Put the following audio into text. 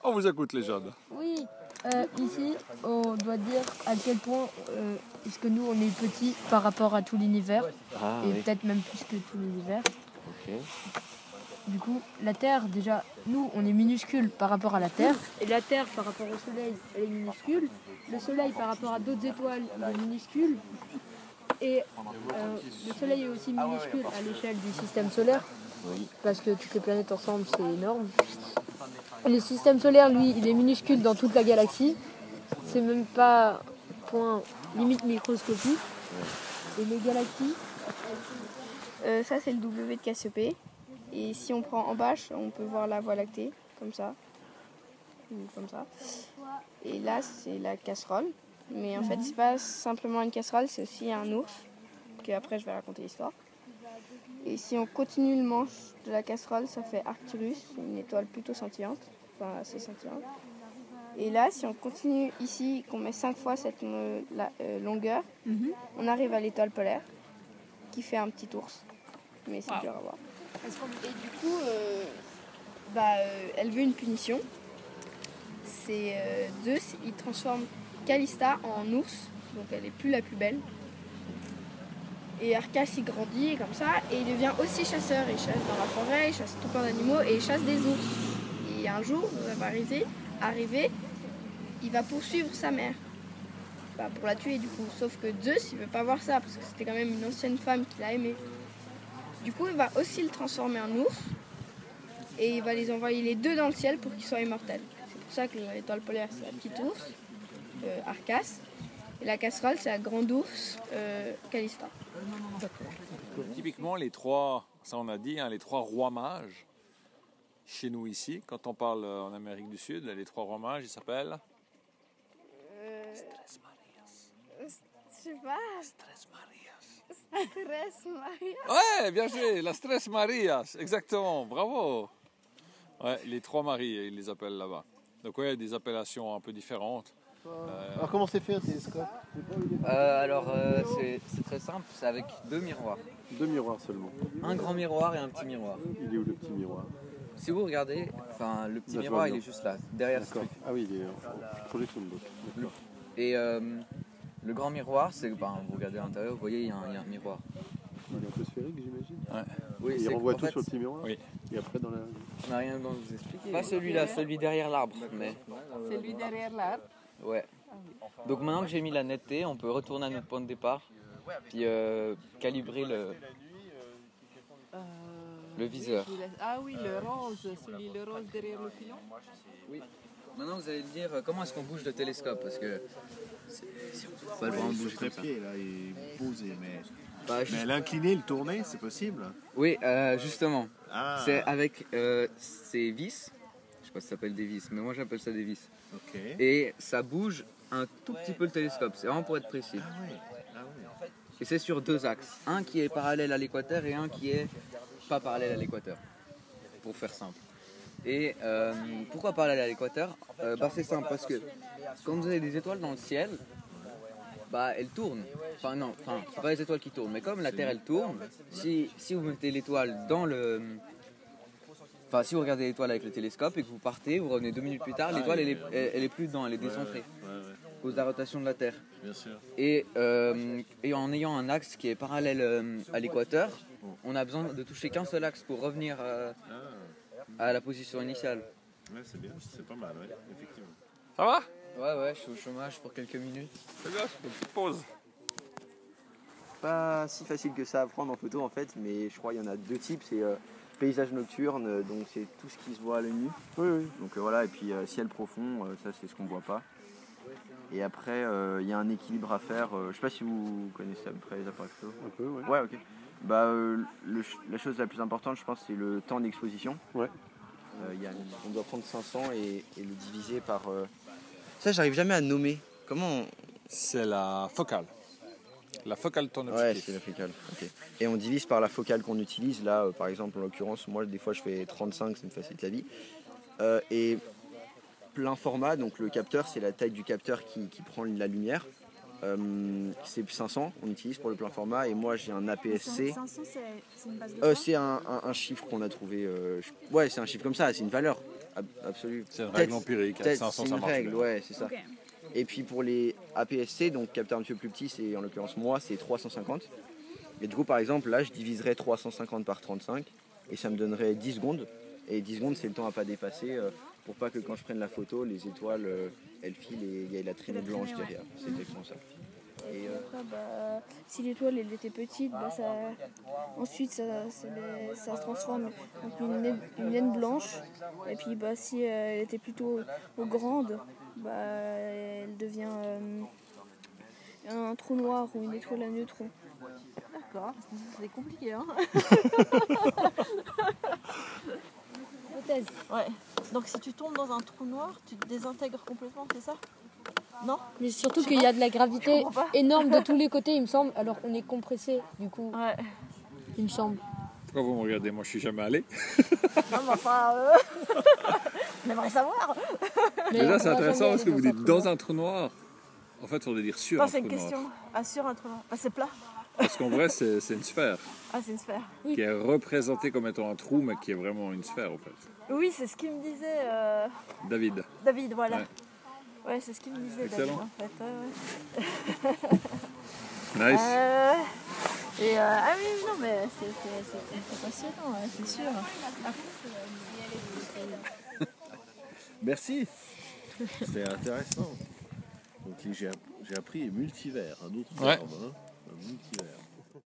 On vous écoute les jeunes. Oui, ici, on doit dire à quel point est-ce que nous, on est petits par rapport à tout l'univers, et oui. peut-être même plus que tout l'univers. Ok. Du coup, la Terre, déjà, nous, on est minuscule par rapport à la Terre, et la Terre, par rapport au Soleil, elle est minuscule. Le Soleil, par rapport à d'autres étoiles, il est minuscule. Et le Soleil est aussi minuscule à l'échelle du système solaire, parce que toutes les planètes ensemble, c'est énorme. Le système solaire, lui, il est minuscule dans toute la galaxie. C'est même pas point limite microscopique. Et les galaxies, ça, c'est le W de Cassiopée. Et si on prend en bâche, on peut voir la Voie lactée, comme ça. Ou comme ça. Et là, c'est la casserole. Mais en fait, c'est pas simplement une casserole, c'est aussi un ours. Que après, je vais raconter l'histoire. Et si on continue le manche de la casserole, ça fait Arcturus, une étoile plutôt scintillante. Enfin, assez scintillante. Et là, si on continue ici, qu'on met 5 fois cette longueur, on arrive à l'étoile polaire, qui fait un petit ours. Mais c'est dur à voir. Et du coup, elle veut une punition. C'est Zeus, il transforme Calista en ours, donc elle est plus la plus belle. Et Arcas, il grandit comme ça, et il devient aussi chasseur. Il chasse dans la forêt, il chasse tout plein d'animaux, et il chasse des ours. Et un jour, ça va arriver, il va poursuivre sa mère. Pour la tuer du coup. Sauf que Zeus, il veut pas voir ça, parce que c'était quand même une ancienne femme qu'il a aimée. Du coup, il va aussi le transformer en ours, et il va les envoyer les deux dans le ciel pour qu'ils soient immortels. C'est pour ça que l'étoile polaire, c'est la petite ours, Arcas, et la casserole, c'est la grande ours, Calista. Typiquement, les trois, ça on a dit, hein, les trois rois mages, chez nous ici, quand on parle en Amérique du Sud, les trois rois mages, ils s'appellent Stress Marias. Je sais pas. Stress Marias. Stress Marias. Ouais, bien joué, la Stress Marias, exactement, bravo. Ouais, les trois maris, ils les appellent là-bas. Donc ouais, des appellations un peu différentes. Alors comment c'est fait un télescope? C'est très simple, c'est avec deux miroirs. Deux miroirs seulement. Un grand miroir et un petit miroir. Il est où le petit miroir? Si vous regardez, le petit Là, je miroir vois il bien. est juste là, derrière ce D'accord. truc. Ah oui, il est en projection de boîte. D'accord. Et le grand miroir, c'est vous regardez à l'intérieur, vous voyez il y a un miroir. Il est un peu sphérique, j'imagine. Ouais. Oui, Et il renvoie tout sur le petit miroir. Oui. Et après dans la... On n'a rien besoin de vous expliquer. Pas celui-là, celui derrière l'arbre. Mais... Celui derrière l'arbre. Ouais. Donc maintenant que j'ai mis la netteté, on peut retourner à notre point de départ, puis calibrer le viseur. Ah oui, le rose, le rose derrière le pilon. Oui. Maintenant vous allez me dire comment est-ce qu'on bouge le télescope, parce que si on peut pas le vraiment bouger comme ça. Pied, là, il est posé, mais Mais l'incliner, le tourner, c'est possible. oui, justement. Ah, C'est avec ces vis, je sais pas si ça s'appelle des vis, mais moi j'appelle ça des vis. ok. Et ça bouge un tout petit peu le télescope, c'est vraiment pour être précis. Ah oui, ah oui. Et c'est sur deux axes, un qui est parallèle à l'équateur et un qui est pas parallèle à l'équateur, pour faire simple. Et pourquoi parallèle à l'équateur? C'est simple, parce que quand vous avez des étoiles dans le ciel, elles tournent. C'est pas les étoiles qui tournent, mais comme la Terre elle tourne, si vous mettez l'étoile dans le... si vous regardez l'étoile avec le télescope et que vous partez, vous revenez 2 minutes plus tard, l'étoile elle est plus dedans, elle est décentrée. À cause de la rotation de la Terre. Bien sûr. Et en ayant un axe qui est parallèle à l'équateur, on a besoin de toucher qu'un seul axe pour revenir à la position initiale. Ouais, c'est bien, c'est pas mal, ouais, effectivement. Ça va? Ouais, je suis au chômage pour quelques minutes. C'est bien, une petite pause. Pas si facile que ça à prendre en photo en fait, mais je crois qu'il y en a deux types. C'est paysage nocturne, donc c'est tout ce qui se voit à l'œil nu. Oui. Donc voilà, et puis ciel profond, ça c'est ce qu'on voit pas. Et après, il y a un équilibre à faire. Je sais pas si vous connaissez à peu près les appareils photo. Un peu, ouais. Ouais, ok. La chose la plus importante, je pense, c'est le temps d'exposition. Ouais. On doit prendre 500 et le diviser par... Ça, j'arrive jamais à nommer. Comment on... C'est la focale. La focale de ton Ouais, objectif. c'est la focale. Ok. Et on divise par la focale qu'on utilise. Là, par exemple, en l'occurrence, moi, des fois, je fais 35, ça me facilite la vie. Et plein format, donc le capteur, c'est la taille du capteur qui prend la lumière. c'est 500 on utilise pour le plein format et moi j'ai un APS-C. 500 c'est une base de quoi? C'est un chiffre qu'on a trouvé. Ouais, c'est un chiffre comme ça, c'est une valeur absolue. C'est une règle empirique. Peut-être 500, c'est ça une marche règle, bien. ouais, c'est ça. Ok. Et puis pour les APS-C, donc capteur un petit peu plus petit, c'est en l'occurrence moi, c'est 350. Et du coup, par exemple, là, je diviserais 350 par 35 et ça me donnerait 10 secondes. Et 10 secondes, c'est le temps à pas dépasser pour pas que quand je prenne la photo, les étoiles, elles filent et il y a la traînée blanche derrière. C'est exactement ça. Et après, si l'étoile elle était petite, ensuite ça se transforme en une naine blanche. Et puis si elle était plutôt grande, elle devient un trou noir ou une étoile à neutrons. D'accord, c'est compliqué hein. Hypothèse. Ouais. Donc si tu tombes dans un trou noir, tu te désintègres complètement, c'est ça? Non? Mais surtout qu'il y a de la gravité énorme de tous les côtés, il me semble. Alors on est compressé, du coup, Ouais. il me semble. Pourquoi vous me regardez? Moi, je suis jamais allé. Non mais enfin, on aimerait savoir. Mais Déjà, on c'est va intéressant jamais parce que aller vous dans un dites trou dans un trou noir. En fait, on doit dire sur Non, un c'est trou une noir. question. Sur un trou noir. C'est plat. Parce qu'en vrai, c'est une sphère Ah, c'est une sphère. qui est représentée comme étant un trou, mais qui est vraiment une sphère, en fait. Oui, c'est ce qu'il me disait David. David, voilà. Ouais. Ouais, c'est ce qu'il me disait Excellent. David en fait. Ouais. Nice. Ah oui, non mais c'est passionnant, ouais, c'est sûr. Merci. C'était intéressant. Donc j'ai appris multivers, un autre Ouais. terme. Hein, un multivers.